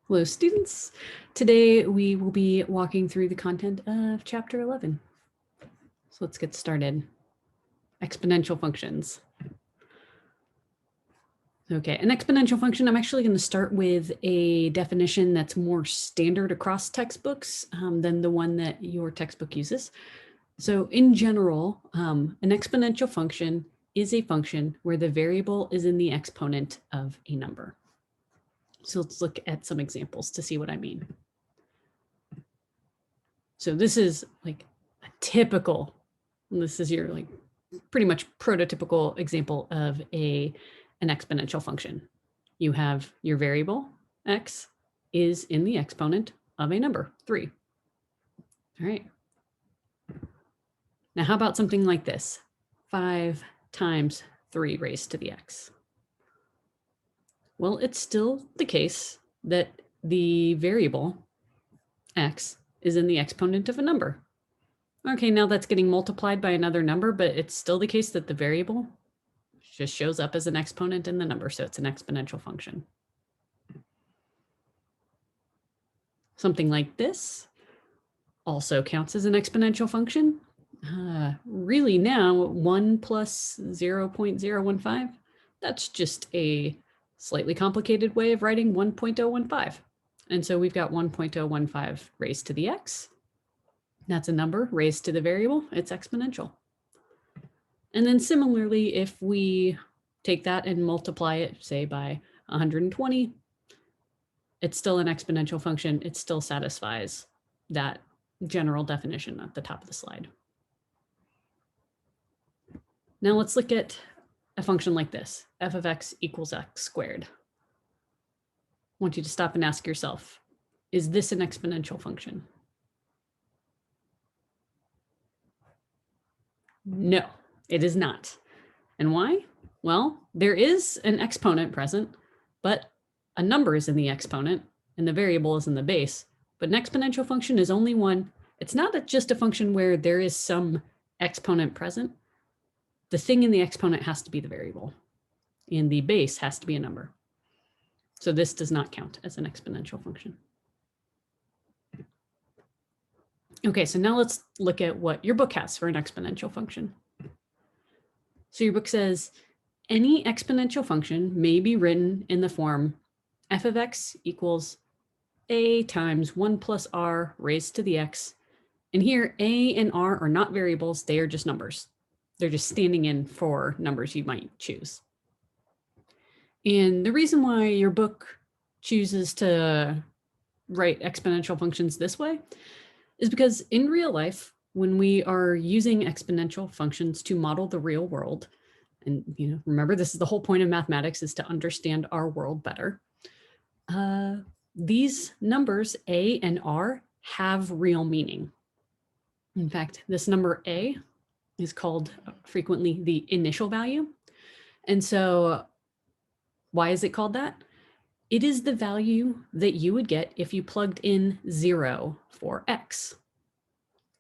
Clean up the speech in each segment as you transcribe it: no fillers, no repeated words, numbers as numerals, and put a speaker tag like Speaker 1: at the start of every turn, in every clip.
Speaker 1: Hello, students. Today we will be walking through the content of chapter 11. So let's get started. Exponential functions. Okay, an exponential function, I'm actually going to start with a definition that's more standard across textbooks than the one that your textbook uses. So in general, an exponential function is a function where the variable is in the exponent of a number. So let's look at some examples to see what I mean. So this is like a typical, this is your like pretty much prototypical example of an exponential function. You have your variable x is in the exponent of a number 3. All right. Now how about something like this? 5 times 3 raised to the x. Well, it's still the case that the variable x is in the exponent of a number. Okay, now that's getting multiplied by another number, but it's still the case that the variable just shows up as an exponent in the number, so it's an exponential function. Something like this also counts as an exponential function. Really now, 1 plus 0.015, that's just a slightly complicated way of writing 1.015. And so we've got 1.015 raised to the x. That's a number raised to the variable, it's exponential. And then similarly, if we take that and multiply it, say by 120, it's still an exponential function. It still satisfies that general definition at the top of the slide. Now let's look at a function like this, f of x equals x squared. I want you to stop and ask yourself, is this an exponential function? No, it is not. And why? Well, there is an exponent present, but a number is in the exponent and the variable is in the base. But an exponential function is only one. It's not just a function where there is some exponent present. The thing in the exponent has to be the variable, and the base has to be a number. So this does not count as an exponential function. Okay, so now let's look at what your book has for an exponential function. So your book says, any exponential function may be written in the form f of x equals a times 1 plus r raised to the x. And here, a and r are not variables, they are just numbers. They're just standing in for numbers you might choose. And the reason why your book chooses to write exponential functions this way is because in real life, when we are using exponential functions to model the real world, and remember, this is the whole point of mathematics, is to understand our world better. These numbers, a and r, have real meaning. In fact, this number a is called frequently the initial value. And so why is it called that? It is the value that you would get if you plugged in 0 for x.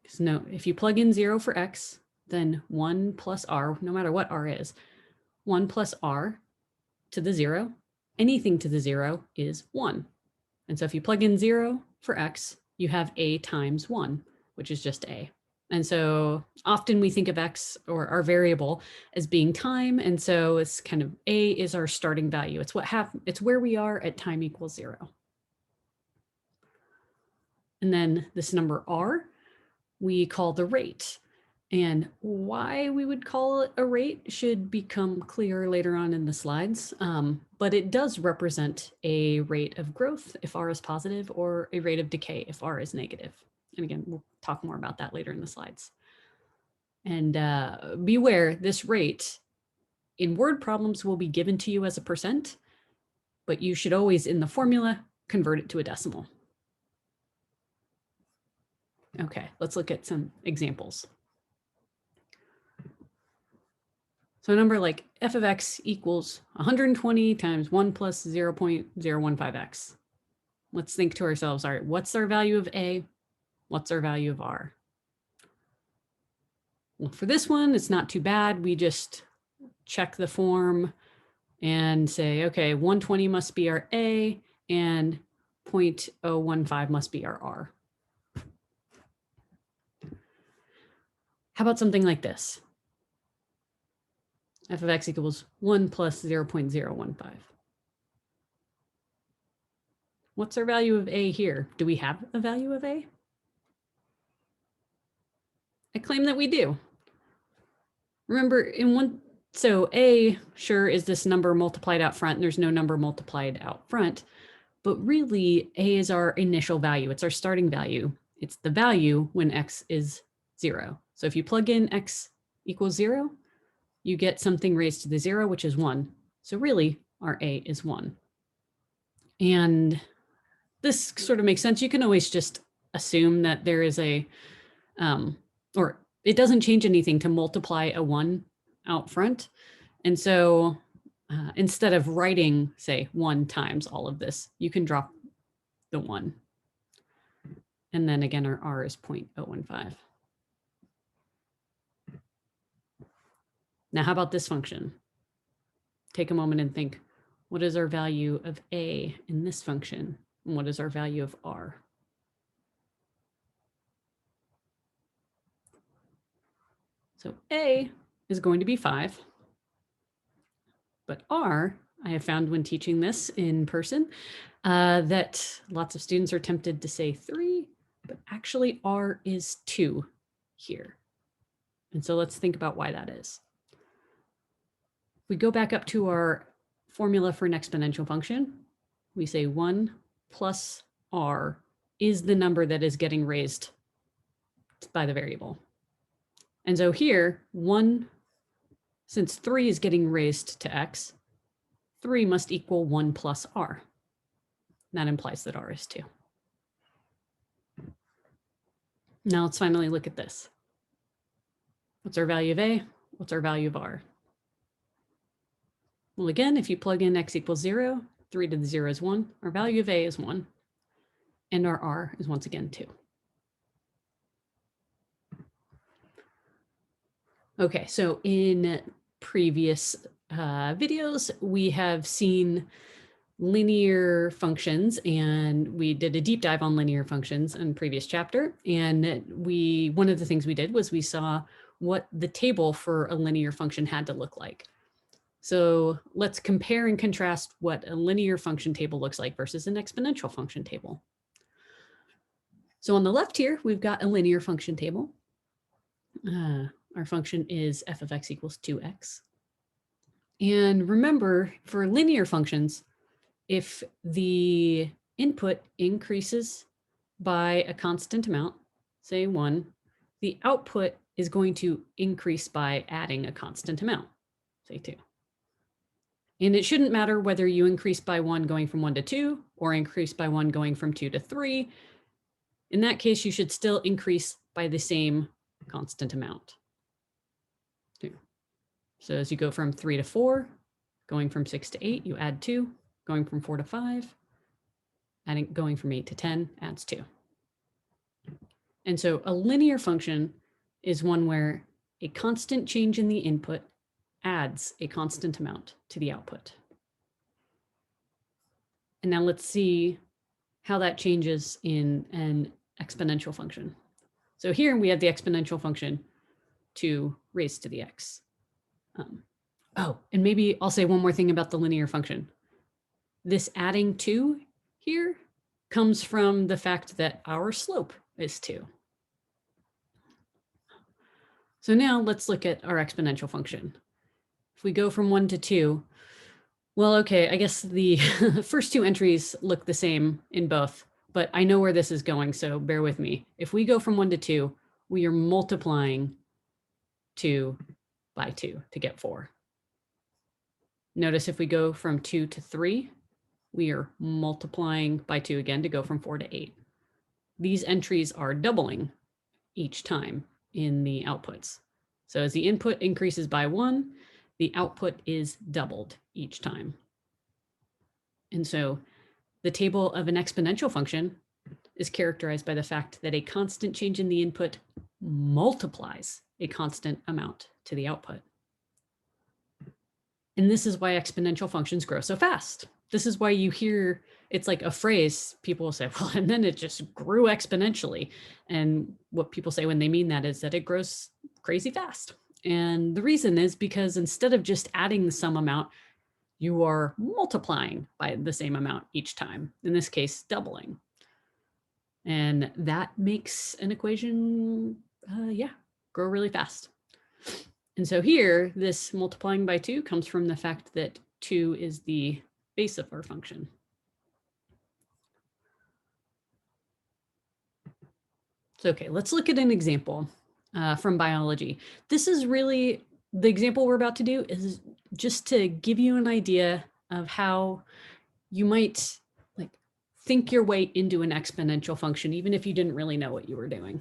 Speaker 1: So no, if you plug in 0 for x, then 1 plus r, no matter what r is, 1 plus r to the 0, anything to the 0 is 1. And so if you plug in 0 for x, you have a times 1, which is just a. And so often we think of x, or our variable, as being time. And so it's kind of a is our starting value. It's where we are at time equals 0. And then this number r, we call the rate. And why we would call it a rate should become clear later on in the slides. But it does represent a rate of growth if r is positive, or a rate of decay if r is negative. And again, we'll talk more about that later in the slides. And beware, this rate in word problems will be given to you as a percent, but you should always, in the formula, convert it to a decimal. Okay, let's look at some examples. So a number like f of x equals 120 times 1 plus 0.015x. Let's think to ourselves, all right, what's our value of a? What's our value of r? Well, for this one, it's not too bad. We just check the form and say, okay, 120 must be our a, and 0.015 must be our R. How about something like this? F of x equals 1 plus 0.015. What's our value of a here? Do we have a value of a? I claim that we do. Remember, so a, sure, is this number multiplied out front, and there's no number multiplied out front, but really a is our initial value. It's our starting value. It's the value when x is 0. So if you plug in x equals 0, you get something raised to the 0, which is 1. So really, our a is 1. And this sort of makes sense. You can always just assume that there is or it doesn't change anything to multiply a 1 out front. And so instead of writing, say, 1 times all of this, you can drop the 1. And then again, our R is 0.015. Now, how about this function? Take a moment and think, what is our value of a in this function? And what is our value of R? So a is going to be 5, but R, I have found when teaching this in person, that lots of students are tempted to say 3, but actually R is 2 here. And so let's think about why that is. We go back up to our formula for an exponential function. We say 1 plus R is the number that is getting raised by the variable. And so here, 1, since 3 is getting raised to x, 3 must equal 1 plus R. That implies that R is 2. Now let's finally look at this. What's our value of a? What's our value of R? Well, again, if you plug in x equals 0, 3 to the 0 is 1. Our value of a is 1. And our R is once again 2. Okay, so in previous videos, we have seen linear functions, and we did a deep dive on linear functions in previous chapter. And one of the things we did was we saw what the table for a linear function had to look like. So let's compare and contrast what a linear function table looks like versus an exponential function table. So on the left here, we've got a linear function table. Our function is f of x equals 2x. And remember, for linear functions, if the input increases by a constant amount, say 1, the output is going to increase by adding a constant amount, say 2. And it shouldn't matter whether you increase by 1 going from 1 to 2 or increase by 1 going from 2 to 3. In that case, you should still increase by the same constant amount. 2. So as you go from 3 to 4, going from 6 to 8, you add 2. Going from 4 to 5, going from 8 to 10 adds 2. And so a linear function is one where a constant change in the input adds a constant amount to the output. And now let's see how that changes in an exponential function. So here we have the exponential function 2 raised to the x. And maybe I'll say one more thing about the linear function. This adding 2 here comes from the fact that our slope is 2. So now let's look at our exponential function. If we go from 1 to 2, well, okay, I guess the first 2 entries look the same in both, but I know where this is going, so bear with me. If we go from 1 to 2, we are multiplying 2 by 2 to get 4. Notice if we go from 2 to 3, we are multiplying by 2 again to go from 4 to 8. These entries are doubling each time in the outputs. So as the input increases by 1, the output is doubled each time. And so the table of an exponential function is characterized by the fact that a constant change in the input multiplies a constant amount to the output. And this is why exponential functions grow so fast. This is why you hear it's like a phrase people will say, well, and then it just grew exponentially. And what people say when they mean that is that it grows crazy fast. And the reason is because instead of just adding some amount, you are multiplying by the same amount each time, in this case, doubling. And that makes an equation, grow really fast. And so here, this multiplying by 2 comes from the fact that 2 is the base of our function. So, okay, let's look at an example from biology. This is really, the example we're about to do is just to give you an idea of how you might like think your way into an exponential function, even if you didn't really know what you were doing.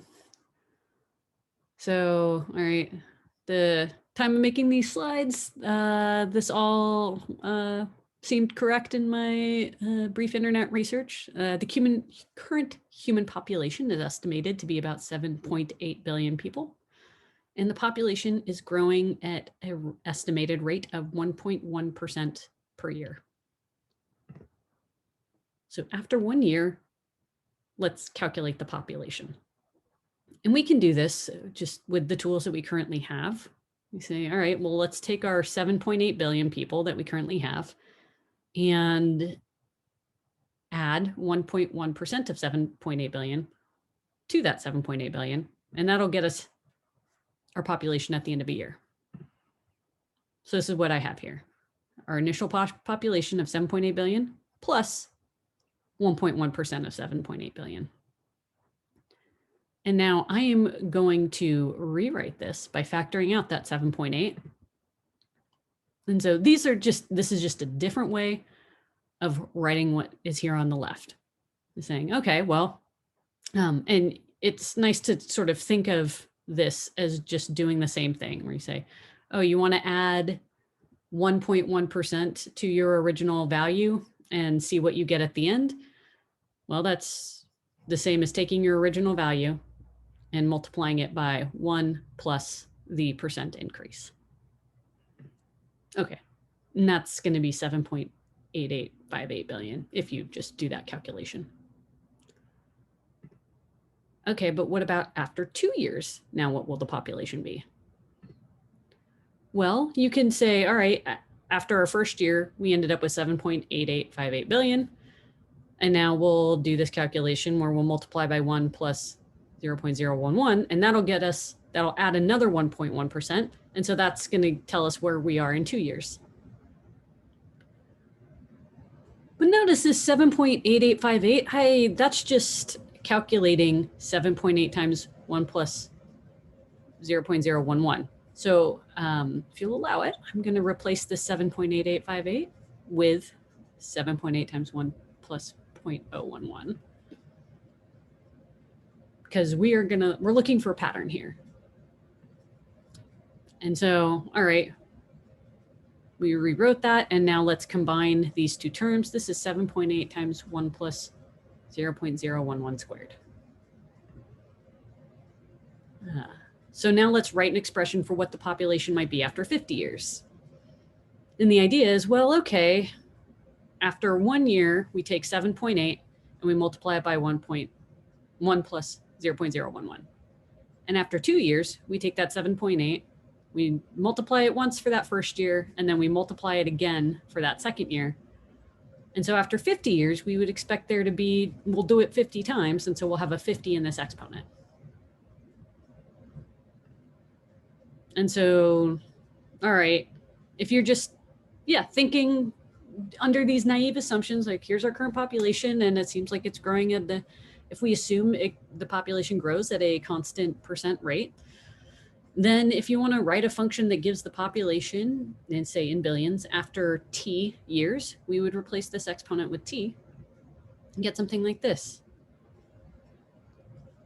Speaker 1: So, all right, the time of making these slides, this all seemed correct in my brief internet research. The current human population is estimated to be about 7.8 billion people. And the population is growing at an estimated rate of 1.1% per year. So after 1 year, let's calculate the population. And we can do this just with the tools that we currently have. We say, all right, well, let's take our 7.8 billion people that we currently have and add 1.1% of 7.8 billion to that 7.8 billion. And that'll get us our population at the end of a year. So this is what I have here. Our initial population of 7.8 billion plus 1.1% of 7.8 billion. And now I am going to rewrite this by factoring out that 7.8. And so this is just a different way of writing what is here on the left. Saying, okay, well, and it's nice to sort of think of this as just doing the same thing where you say, oh, you want to add 1.1% to your original value and see what you get at the end. Well, that's the same as taking your original value and multiplying it by 1 plus the percent increase. Okay, and that's going to be 7.8858 billion if you just do that calculation. Okay, but what about after 2 years? Now what will the population be? Well, you can say, all right, after our first year, we ended up with 7.8858 billion. And now we'll do this calculation where we'll multiply by 1 plus 0.011, and that'll add another 1.1%. And so that's going to tell us where we are in 2 years. But notice this 7.8858, hey, that's just calculating 7.8 times 1 plus 0.011. So if you'll allow it, I'm going to replace the 7.8858 with 7.8 times 1 plus 0.011. Because we're looking for a pattern here. And so, all right, we rewrote that, and now let's combine these two terms. This is 7.8 times 1 plus 0.011 squared. So now let's write an expression for what the population might be after 50 years. And the idea is, well, okay, after 1 year, we take 7.8 and we multiply it by 1 plus 0.011. And after 2 years, we take that 7.8, we multiply it once for that first year, and then we multiply it again for that second year. And so after 50 years, we would expect there to be, we'll do it 50 times, and so we'll have a 50 in this exponent. And so, all right, if you're just, thinking under these naive assumptions, like here's our current population, and it seems like it's growing at if we assume the population grows at a constant percent rate, then if you want to write a function that gives the population, and say in billions, after t years, we would replace this exponent with t and get something like this.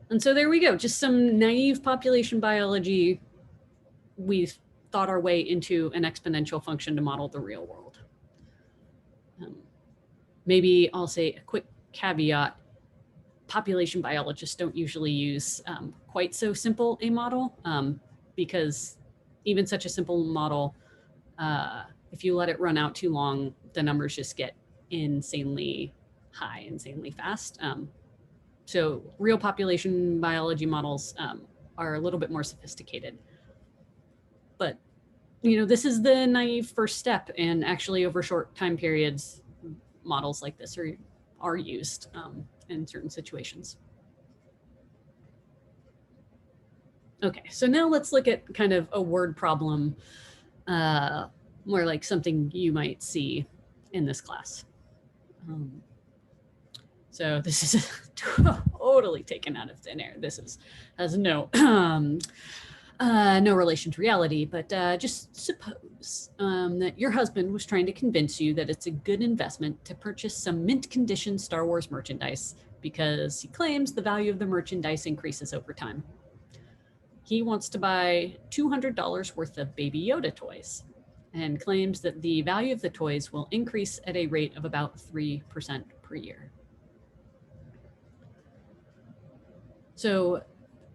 Speaker 1: And so there we go, just some naive population biology. We've thought our way into an exponential function to model the real world. Maybe I'll say a quick caveat. Population biologists don't usually use quite so simple a model because even such a simple model, if you let it run out too long, the numbers just get insanely high, insanely fast. So real population biology models are a little bit more sophisticated. But, this is the naive first step, and actually over short time periods, models like this are used in certain situations. Okay, so now let's look at kind of a word problem, more like something you might see in this class. So this is totally taken out of thin air. This has no no relation to reality, but just suppose that your husband was trying to convince you that it's a good investment to purchase some mint condition Star Wars merchandise because he claims the value of the merchandise increases over time. He wants to buy $200 worth of Baby Yoda toys and claims that the value of the toys will increase at a rate of about 3% per year. So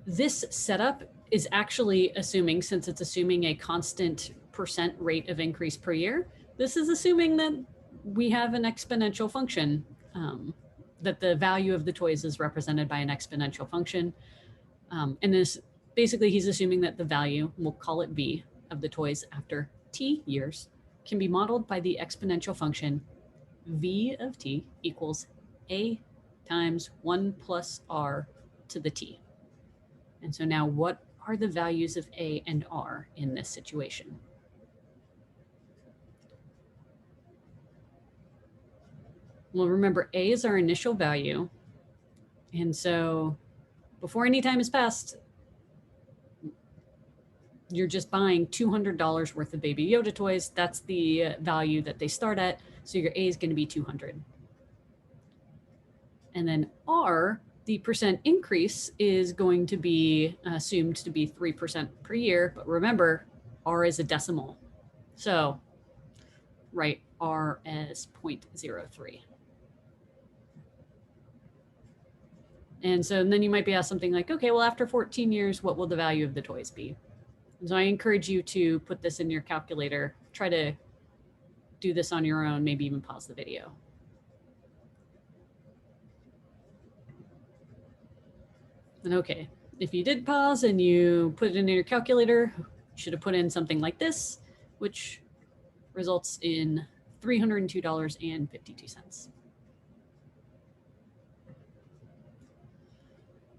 Speaker 1: this setup is actually assuming, since it's assuming a constant percent rate of increase per year, this is assuming that we have an exponential function, that the value of the toys is represented by an exponential function. And this basically, he's assuming that the value, we'll call it V, of the toys after t years can be modeled by the exponential function V of t equals a times 1 plus r to the t. And so now what are the values of a and r in this situation? Well, remember, a is our initial value. And so before any time has passed, you're just buying $200 worth of Baby Yoda toys. That's the value that they start at. So your A is going to be 200. And then R, the percent increase, is going to be assumed to be 3% per year. But remember, R is a decimal. So write R as 0.03. And so then you might be asked something like, okay, well, after 14 years, what will the value of the toys be? So I encourage you to put this in your calculator, try to do this on your own, maybe even pause the video. And okay, if you did pause and you put it in your calculator, you should have put in something like this, which results in $302.52.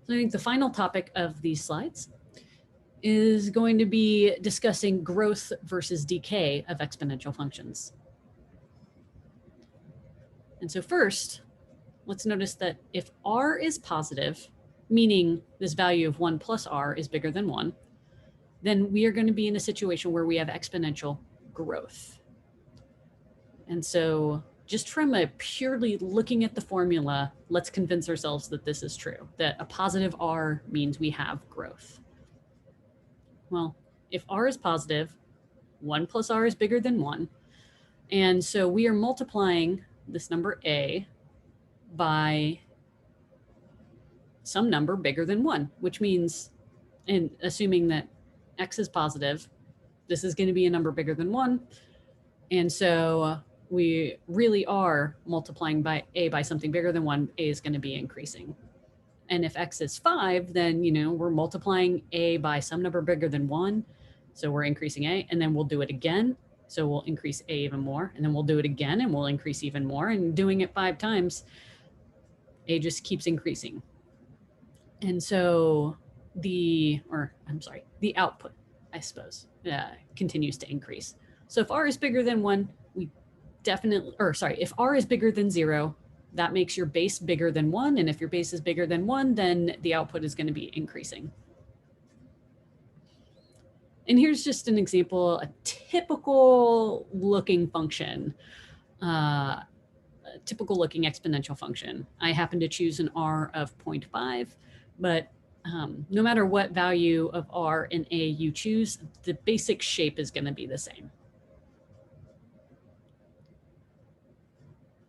Speaker 1: So I think the final topic of these slides is going to be discussing growth versus decay of exponential functions. And so first, let's notice that if r is positive, meaning this value of 1 plus r is bigger than 1, then we are going to be in a situation where we have exponential growth. And so just from a purely looking at the formula, let's convince ourselves that this is true, that a positive r means we have growth. Well, if r is positive, 1 plus r is bigger than 1. And so we are multiplying this number a by some number bigger than 1, which means, and assuming that x is positive, this is going to be a number bigger than 1. And so we really are multiplying by a by something bigger than 1. A is going to be increasing. And if x is 5, then, we're multiplying a by some number bigger than 1. So we're increasing a, and then we'll do it again. So we'll increase a even more, and then we'll do it again, and we'll increase even more. And doing it 5 times, a just keeps increasing. And so the output, I suppose, continues to increase. So if r is bigger than 1, if r is bigger than 0, that makes your base bigger than 1. And if your base is bigger than 1, then the output is going to be increasing. And here's just an example, a typical looking function, a typical looking exponential function. I happen to choose an r of 0.5, but no matter what value of r and a you choose, the basic shape is going to be the same.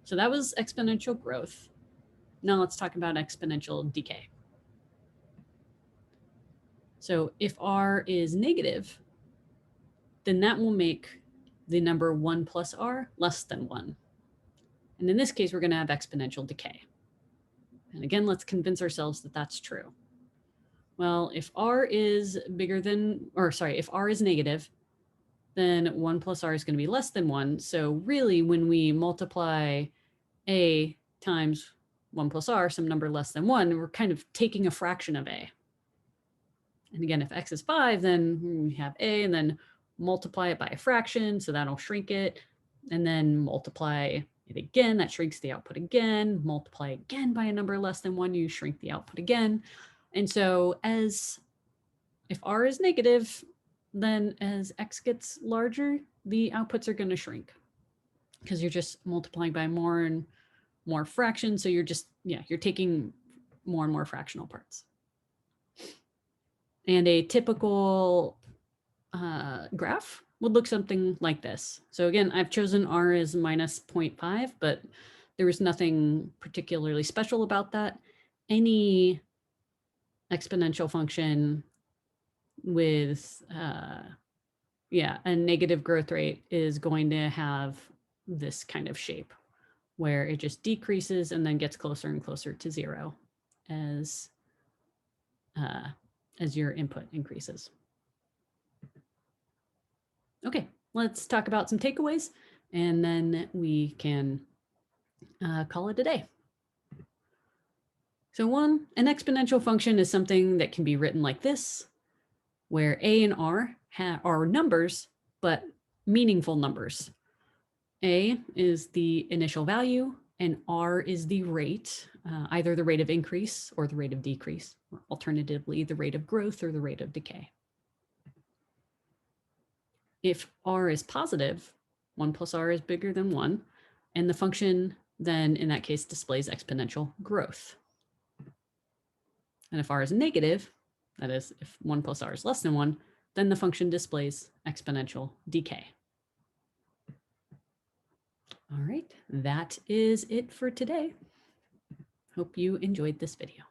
Speaker 1: So that was exponential growth. Now let's talk about exponential decay. So if r is negative, then that will make the number 1 plus r less than 1. And in this case, we're going to have exponential decay. And again, let's convince ourselves that that's true. Well, if r is bigger than, or sorry, if r is negative, then 1 plus r is going to be less than 1. So really, when we multiply a times 1 plus r, some number less than 1, we're kind of taking a fraction of a. And again, if x is 5, then we have a, and then multiply it by a fraction, so that'll shrink it. And then multiply it again, that shrinks the output again. Multiply again by a number less than 1, you shrink the output again. And so if r is negative, then as x gets larger, the outputs are going to shrink because you're just multiplying by more and more fractions. So you're just, you're taking more and more fractional parts. And a typical graph would look something like this. So again, I've chosen r as minus 0.5, but there was nothing particularly special about that. Any exponential function with a negative growth rate is going to have this kind of shape where it just decreases and then gets closer and closer to 0 as your input increases. Okay, let's talk about some takeaways and then we can call it a day. So one, an exponential function is something that can be written like this, where a and r are numbers, but meaningful numbers. A is the initial value and r is the rate, either the rate of increase or the rate of decrease, or alternatively, the rate of growth or the rate of decay. If r is positive, 1 plus r is bigger than 1, and the function then in that case displays exponential growth. And if r is negative, that is, if 1 plus r is less than 1, then the function displays exponential decay. All right, that is it for today. Hope you enjoyed this video.